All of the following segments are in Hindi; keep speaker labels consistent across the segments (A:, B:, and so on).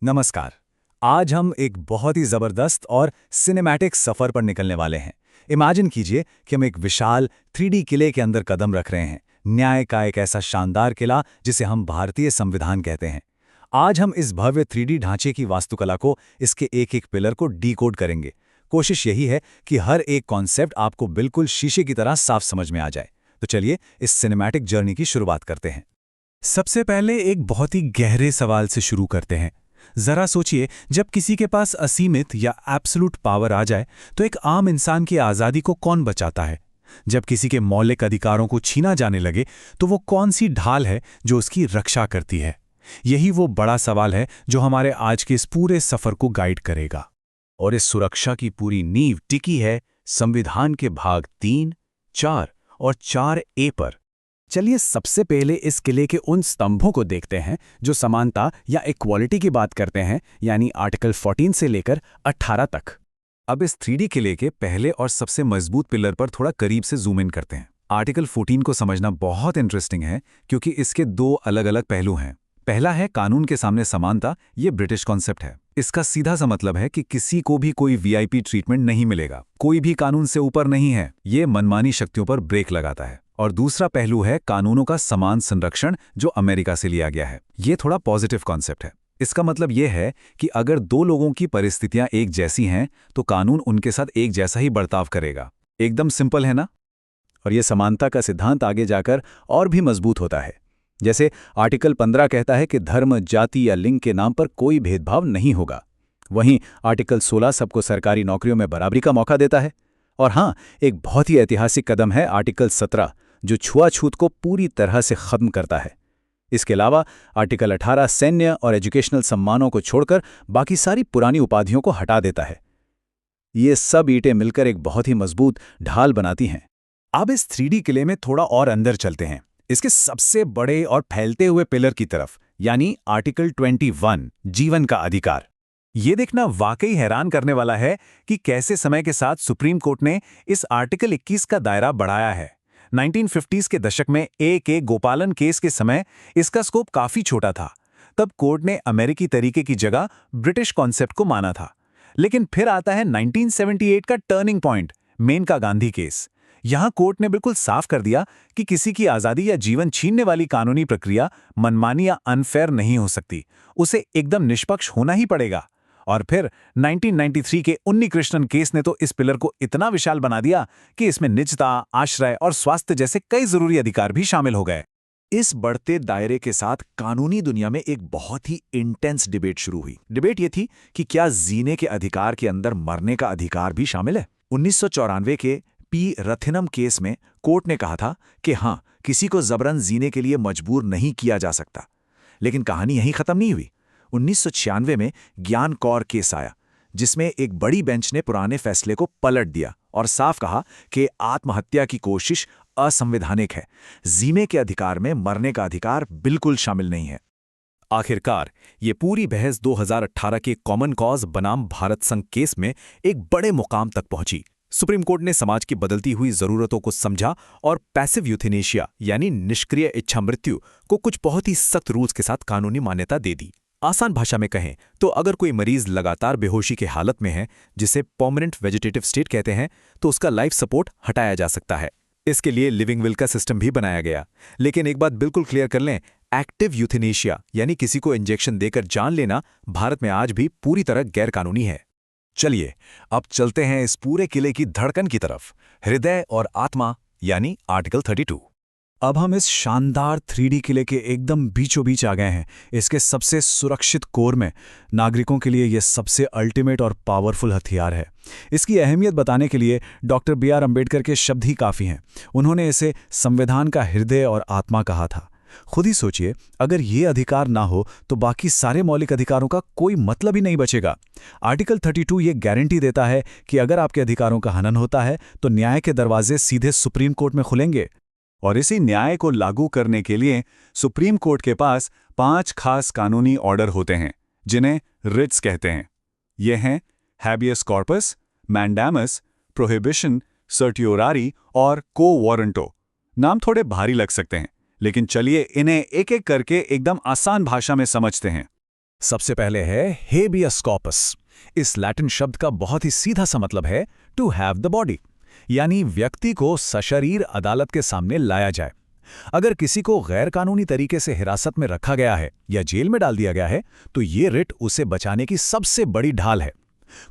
A: नमस्कार। आज हम एक बहुत ही ज़बरदस्त और सिनेमैटिक सफ़र पर निकलने वाले हैं। इमेजिन कीजिए कि हम एक विशाल 3D किले के अंदर कदम रख रहे हैं। न्याय का एक ऐसा शानदार किला जिसे हम भारतीय संविधान कहते हैं। आज हम इस भव्य 3D ढांचे की वास्तुकला को, इसके एक-एक पिलर को डिकोड करेंगे। कोशिश यही है कि हर एक कॉन्सेप्ट आपको बिल्कुल शीशे की तरह साफ समझ में आ जाए। तो चलिए इस सिनेमैटिक जर्नी की शुरुआत करते हैं।
B: सबसे पहले एक बहुत ही गहरे सवाल से शुरू करते हैं। जरा सोचिए, जब किसी के पास असीमित या एब्सोल्यूट पावर आ जाए तो एक आम इंसान की आज़ादी को कौन बचाता है? जब किसी के मौलिक अधिकारों को छीना जाने लगे तो वो कौन सी ढाल है जो उसकी रक्षा करती है? यही वो बड़ा सवाल है जो हमारे आज के इस पूरे सफर को गाइड करेगा।
A: और इस सुरक्षा की पूरी नींव टिकी है संविधान के भाग 3, 4 और 4A पर।
B: चलिए सबसे पहले इस किले के उन स्तंभों को देखते हैं जो समानता या इक्वालिटी की बात करते हैं, यानी आर्टिकल 14 से लेकर 18 तक।
A: अब इस 3D किले के पहले और सबसे मजबूत पिलर पर थोड़ा करीब से जूम इन करते हैं। आर्टिकल 14 को समझना बहुत इंटरेस्टिंग है क्योंकि इसके दो अलग-अलग पहलू हैं। पहला है कानून के सामने समानता। ये ब्रिटिश कॉन्सेप्ट है। इसका सीधा सा मतलब है कि किसी को भी कोई वीआईपी ट्रीटमेंट नहीं मिलेगा। कोई भी कानून से ऊपर नहीं है। ये मनमानी शक्तियों पर ब्रेक लगाता है। और दूसरा पहलू है कानूनों का समान संरक्षण, जो अमेरिका से लिया गया है। ये थोड़ा पॉजिटिव कॉन्सेप्ट है। इसका मतलब ये है कि अगर दो लोगों की परिस्थितियां एक जैसी हैं तो कानून उनके साथ एक जैसा ही बर्ताव करेगा। एकदम सिंपल है ना? और ये समानता का सिद्धांत आगे जाकर और भी मजबूत होता है। जैसे आर्टिकल 15 कहता है कि धर्म, जाति या लिंग के नाम पर कोई भेदभाव नहीं होगा। वहीं आर्टिकल 16 सबको सरकारी नौकरियों में बराबरी का मौका देता है। और हाँ, एक बहुत ही ऐतिहासिक कदम है आर्टिकल 17, जो छुआछूत को पूरी तरह से खत्म करता है। इसके अलावा आर्टिकल 18 सैन्य और एजुकेशनल सम्मानों को छोड़कर बाकी सारी पुरानी उपाधियों को हटा देता है। ये सब ईंटें मिलकर एक बहुत ही मजबूत ढाल बनाती हैं। अब इस 3D किले में थोड़ा और अंदर चलते हैं, इसके सबसे बड़े और फैलते हुए पिलर की तरफ, यानी आर्टिकल 21 जीवन का अधिकार। ये देखना वाकई हैरान करने वाला है कि कैसे समय के साथ सुप्रीम कोर्ट ने इस आर्टिकल 21 का दायरा बढ़ाया है। 1950s के दशक में A.K. गोपालन केस के समय इसका स्कोप काफी छोटा था। तब कोर्ट ने अमेरिकी तरीके की जगह ब्रिटिश कॉन्सेप्ट को माना था। लेकिन फिर आता है 1978 का turning point, Maneka Gandhi case. यहां कोर्ट ने बिल्कुल साफ कर दिया कि किसी की आजादी या जीवन छीनने वाली कानूनी प्रक्रिया मनमानी या अनफेयर नहीं हो सकती, उसे एकदम निष्पक्ष होना ही पड़ेगा। और फिर 1993 के उन्नी कृष्णन केस ने तो इस पिलर को इतना विशाल बना दिया कि इसमें निजता, आश्रय और स्वास्थ्य जैसे कई जरूरी अधिकार भी शामिल हो गए। इस बढ़ते दायरे के साथ कानूनी दुनिया में एक बहुत ही इंटेंस डिबेट शुरू हुई। डिबेट ये थी कि क्या जीने के अधिकार के अंदर मरने का अधिकार भी शामिल है। 1994 के पी रथिनम केस में कोर्ट ने कहा था कि हाँ, किसी को जबरन जीने के लिए मजबूर नहीं किया जा सकता। लेकिन कहानी यहीं खत्म नहीं हुई। 1996 में ज्ञान कौर केस आया, जिसमें एक बड़ी बेंच ने पुराने फैसले को पलट दिया और साफ कहा कि आत्महत्या की कोशिश असंवैधानिक है। जीने के अधिकार में मरने का अधिकार बिल्कुल शामिल नहीं है।
B: आखिरकार ये पूरी बहस 2018 के कॉमन कॉज बनाम भारत संघ केस में एक बड़े मुकाम तक पहुंची। सुप्रीम कोर्ट ने समाज की बदलती हुई जरूरतों को समझा और पैसिव यूथेनेशिया यानी निष्क्रिय इच्छा मृत्यु को कुछ बहुत ही सख्त रूल्स के साथ कानूनी मान्यता दे दी। आसान भाषा में कहें तो अगर कोई मरीज लगातार बेहोशी की हालत में है, जिसे परमानेंट वेजिटेटिव स्टेट कहते हैं, तो उसका लाइफ सपोर्ट हटाया जा सकता है। इसके लिए लिविंग विल का सिस्टम भी बनाया गया। लेकिन एक बात बिल्कुल क्लियर कर लें, एक्टिव यूथेनेशिया यानी किसी को इंजेक्शन देकर जान लेना भारत में आज भी पूरी तरह गैरकानूनी है।
A: चलिए अब चलते हैं इस पूरे किले की धड़कन की तरफ, हृदय और आत्मा यानी आर्टिकल 32। अब हम इस शानदार 3D किले के एकदम बीचों बीच आ गए हैं। इसके सबसे सुरक्षित कोर में नागरिकों के लिए यह सबसे अल्टीमेट और पावरफुल हथियार है। इसकी अहमियत बताने के लिए डॉक्टर B.R. अम्बेडकर के शब्द ही काफ़ी हैं। उन्होंने इसे संविधान का हृदय और आत्मा कहा था। खुद ही सोचिए, अगर ये अधिकार ना हो तो बाकी सारे मौलिक अधिकारों का कोई मतलब ही नहीं बचेगा। आर्टिकल 32 ये गारंटी देता है कि अगर आपके अधिकारों का हनन होता है तो न्याय के दरवाजे सीधे सुप्रीम कोर्ट में खुलेंगे। और इसी न्याय को लागू करने के लिए सुप्रीम कोर्ट के पास 5 खास कानूनी ऑर्डर होते हैं, जिन्हें रिट्स कहते हैं। ये हैं habeas corpus, mandamus, prohibition, certiorari और को वारंटो। नाम थोड़े भारी लग सकते हैं, लेकिन चलिए इन्हें एक एक करके एकदम आसान भाषा में समझते हैं। सबसे पहले है हेबियस कॉर्पस। इस लैटिन शब्द का बहुत ही सीधा सा मतलब है टू हैव द बॉडी, यानी व्यक्ति को सशरीर अदालत के सामने लाया जाए। अगर किसी को गैर कानूनी तरीके से हिरासत में रखा गया है या जेल में डाल दिया गया है तो ये रिट उसे बचाने की सबसे बड़ी ढाल है।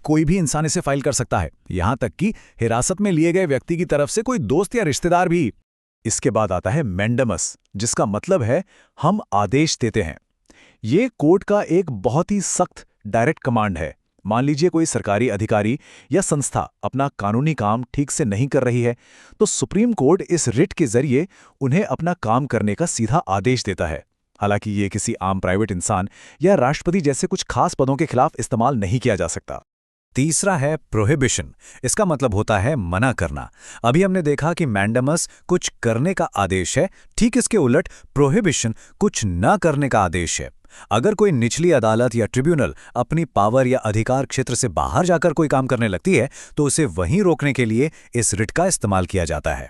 A: कोई भी इंसान इसे फाइल कर सकता है, यहां तक कि हिरासत में लिए गए व्यक्ति की तरफ से कोई दोस्त या रिश्तेदार भी। इसके बाद आता है मैंडेमस, जिसका मतलब है हम आदेश देते हैं। ये कोर्ट का एक बहुत ही सख्त डायरेक्ट कमांड है। मान लीजिए कोई सरकारी अधिकारी या संस्था अपना कानूनी काम ठीक से नहीं कर रही है, तो सुप्रीम कोर्ट इस रिट के जरिए उन्हें अपना काम करने का सीधा आदेश देता है। हालांकि ये किसी आम प्राइवेट इंसान या राष्ट्रपति जैसे कुछ खास पदों के खिलाफ इस्तेमाल नहीं किया जा सकता। तीसरा है प्रोहिबिशन। इसका मतलब होता है मना करना। अभी हमने देखा कि मैंडेमस कुछ करने का आदेश है, ठीक इसके उलट प्रोहिबिशन कुछ न करने का आदेश है। अगर कोई निचली अदालत या ट्रिब्यूनल अपनी पावर या अधिकार क्षेत्र से बाहर जाकर कोई काम करने लगती है तो उसे वहीं रोकने के लिए इस रिट का इस्तेमाल किया जाता है।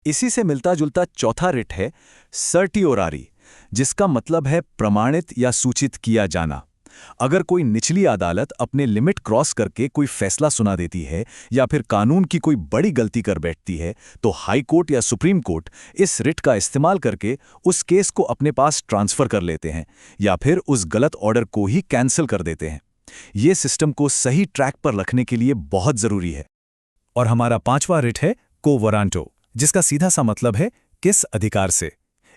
A: इसी से मिलता जुलता चौथा रिट है सर्टियोरारी, जिसका मतलब है प्रमाणित या सूचित किया जाना। अगर कोई निचली अदालत अपने लिमिट क्रॉस करके कोई फैसला सुना देती है या फिर कानून की कोई बड़ी गलती कर बैठती है तो हाई कोर्ट या सुप्रीम कोर्ट इस रिट का इस्तेमाल करके उस केस को अपने पास ट्रांसफर कर लेते हैं या फिर उस गलत ऑर्डर को ही कैंसिल कर देते हैं। ये सिस्टम को सही ट्रैक पर रखने के लिए बहुत जरूरी है। और हमारा पांचवा रिट है को वरांटो, जिसका सीधा सा मतलब है किस अधिकार से।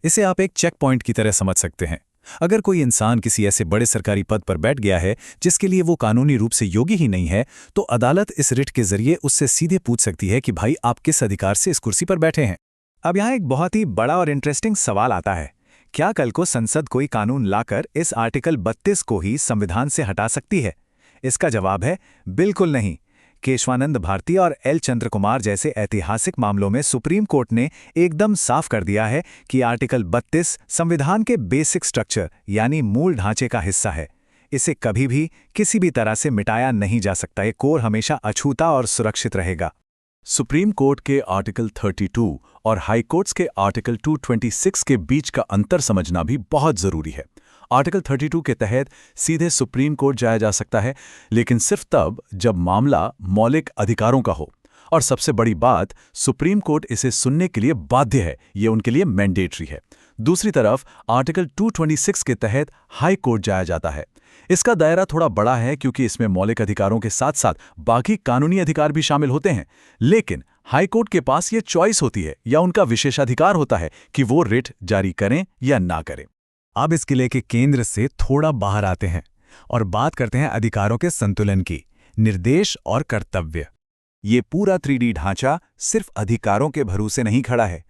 A: इसे आप एक चेक पॉइंट की तरह समझ सकते हैं। अगर कोई इंसान किसी ऐसे बड़े सरकारी पद पर बैठ गया है जिसके लिए वो कानूनी रूप से योग्य ही नहीं है, तो अदालत इस रिट के जरिए उससे सीधे पूछ सकती है कि भाई आप किस अधिकार से इस कुर्सी पर बैठे हैं। अब यहाँ एक बहुत ही बड़ा और इंटरेस्टिंग सवाल आता है, क्या कल को संसद कोई कानून लाकर इस आर्टिकल 32 को ही संविधान से हटा सकती है? इसका जवाब है बिल्कुल नहीं। केशवानंद भारती और एल चंद्र कुमार जैसे ऐतिहासिक मामलों में सुप्रीम कोर्ट ने एकदम साफ कर दिया है कि आर्टिकल 32 संविधान के बेसिक स्ट्रक्चर यानी मूल ढांचे का हिस्सा है। इसे कभी भी किसी भी तरह से मिटाया नहीं जा सकता। ये कोर हमेशा अछूता और सुरक्षित रहेगा।
B: सुप्रीम कोर्ट के आर्टिकल 32 और हाई कोर्ट्स के आर्टिकल 226 के बीच का अंतर समझना भी बहुत जरूरी है। आर्टिकल 32 के तहत सीधे सुप्रीम कोर्ट जाया जा सकता है, लेकिन सिर्फ तब जब मामला मौलिक अधिकारों का हो। और सबसे बड़ी बात, सुप्रीम कोर्ट इसे सुनने के लिए बाध्य है, ये उनके लिए मैंडेटरी है। दूसरी तरफ आर्टिकल 226 के तहत हाई कोर्ट जाया जाता है। इसका दायरा थोड़ा बड़ा है क्योंकि इसमें मौलिक अधिकारों के साथ साथ बाकी कानूनी अधिकार भी शामिल होते हैं, लेकिन हाई कोर्ट के पास ये चॉइस होती है या उनका विशेषाधिकार होता है कि वो रिट जारी करें या ना करें।
A: अब इस किले के केंद्र से थोड़ा बाहर आते हैं और बात करते हैं अधिकारों के संतुलन की, निर्देश और कर्तव्य। ये पूरा 3D ढांचा सिर्फ अधिकारों के भरोसे नहीं खड़ा है।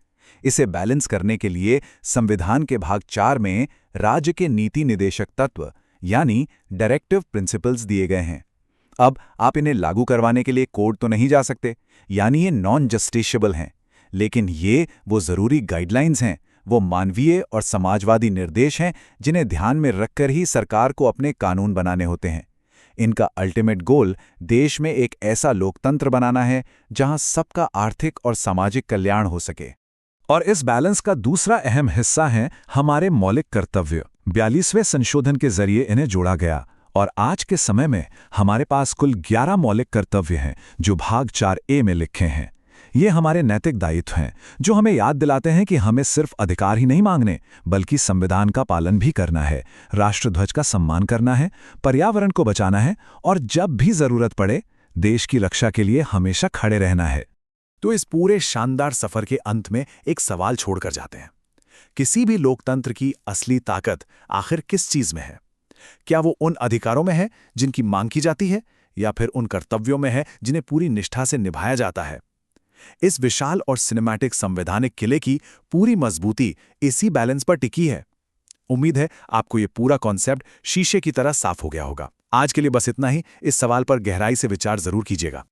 A: इसे बैलेंस करने के लिए संविधान के भाग 4 में राज्य के नीति निदेशक तत्व यानी डायरेक्टिव प्रिंसिपल्स दिए गए हैं। अब आप इन्हें लागू करवाने के लिए कोर्ट तो नहीं जा सकते, यानी ये नॉन जस्टिसेबल हैं, लेकिन ये वो जरूरी गाइडलाइंस हैं, वो मानवीय और समाजवादी निर्देश हैं जिन्हें ध्यान में रखकर ही सरकार को अपने कानून बनाने होते हैं। इनका अल्टीमेट गोल देश में एक ऐसा लोकतंत्र बनाना है जहां सबका आर्थिक और सामाजिक कल्याण हो सके। और इस बैलेंस का दूसरा अहम हिस्सा है हमारे मौलिक कर्तव्य। 42वें संशोधन के जरिए इन्हें जोड़ा गया और आज के समय में हमारे पास कुल 11 मौलिक कर्तव्य हैं जो भाग 4A में लिखे हैं। ये हमारे नैतिक दायित्व हैं जो हमें याद दिलाते हैं कि हमें सिर्फ अधिकार ही नहीं मांगने बल्कि संविधान का पालन भी करना है, राष्ट्रध्वज का सम्मान करना है, पर्यावरण को बचाना है और जब भी जरूरत पड़े देश की रक्षा के लिए हमेशा खड़े रहना है।
B: तो इस पूरे शानदार सफर के अंत में एक सवाल छोड़कर जाते हैं, किसी भी लोकतंत्र की असली ताकत आखिर किस चीज में है? क्या वो उन अधिकारों में है जिनकी मांग की जाती है, या फिर उन कर्तव्यों में है जिन्हें पूरी निष्ठा से निभाया जाता है? इस विशाल और सिनेमैटिक संवैधानिक किले की पूरी मजबूती इसी बैलेंस पर टिकी है। उम्मीद है आपको ये पूरा कॉन्सेप्ट शीशे की तरह साफ हो गया होगा। आज के लिए बस इतना ही। इस सवाल पर गहराई से विचार जरूर कीजिएगा।